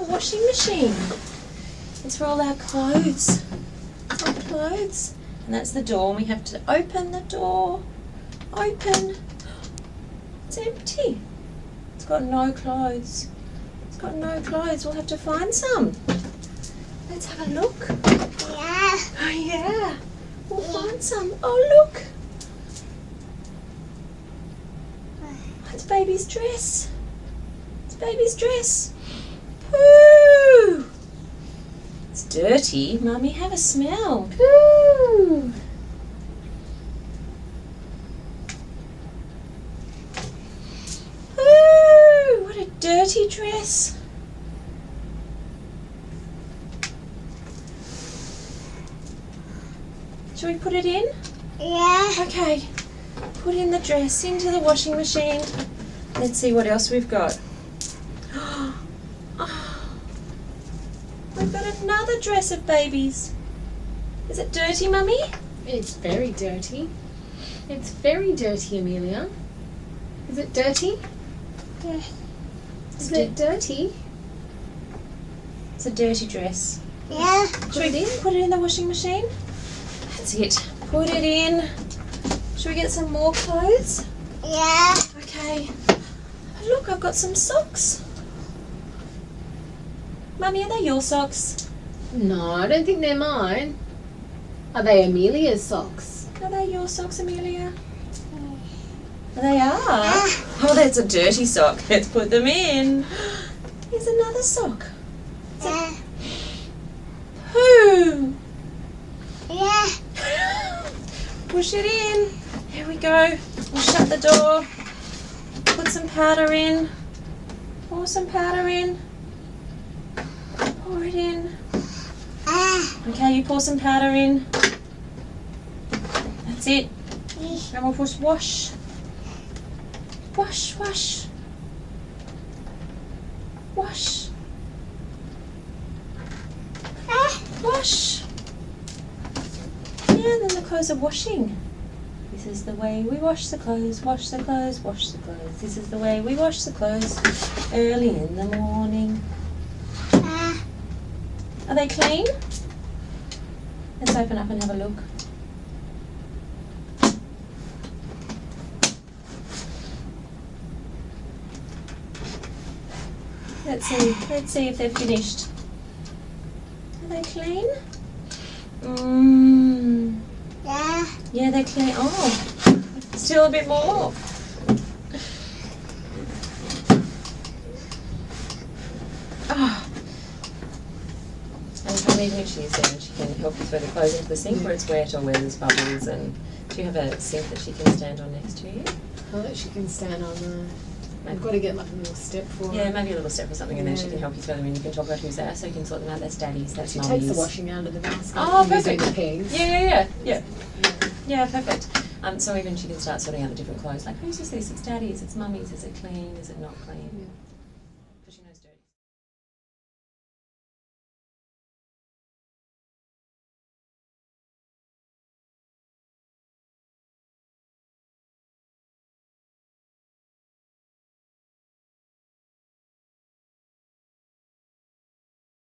washing machine. It's for all our clothes. It's our clothes. And that's the door. And we have to open the door. Open. It's empty. It's got no clothes. It's got no clothes. We'll have to find some. Let's have a look. Yeah. Oh yeah. We'll find some. Oh look. It's baby's dress. It's baby's dress. Poo! It's dirty. Mummy, have a smell. Poo! Poo! What a dirty dress. Shall we put it in? Yeah. Okay. Put in the dress into the washing machine. Let's see what else we've got. We've got another dress of baby's. Is it dirty, Mummy? It's very dirty. It's very dirty, Amelia. Is it dirty? Yeah. Is it dirty? It's a dirty dress. Yeah. Should we put it in the washing machine? That's it. Put it in. Should we get some more clothes? Yeah. Okay. Look, I've got some socks. Mummy, are they your socks? No, I don't think they're mine. Are they Amelia's socks? Are they your socks, Amelia? They are. Oh, that's a dirty sock. Let's put them in. Here's another sock. Yeah. Poo. Yeah. Push it in. Here we go. We'll shut the door. Put some powder in. Pour some powder in. Pour it in. Okay, you pour some powder in. That's it. And we'll push wash. Wash, wash. Wash. Wash. Yeah, then the clothes are washing. This is the way we wash the clothes, wash the clothes, wash the clothes. This is the way we wash the clothes early in the morning. Are they clean? Let's open up and have a look. Let's see if they're finished. Are they clean? Yeah. Yeah, they're clean. Oh, still a bit more. Oh. And even if she's there, she can help you throw the clothes into the sink where it's wet or where there's bubbles. And do you have a sink that she can stand on next to you? Oh, that she can stand on the... I've got to get like a little step for Yeah, her. maybe a little step or something, and then she can help you throw them in. You can talk about who's there, so you can sort them out. That's daddy's, that's She mummy's. takes the washing out of the basket. Oh, using perfect. the pegs. Yeah, perfect. So even she can start sorting out the different clothes. Like, whose is this? It's daddy's, it's mummy's. Is it clean? Is it not clean? Yeah.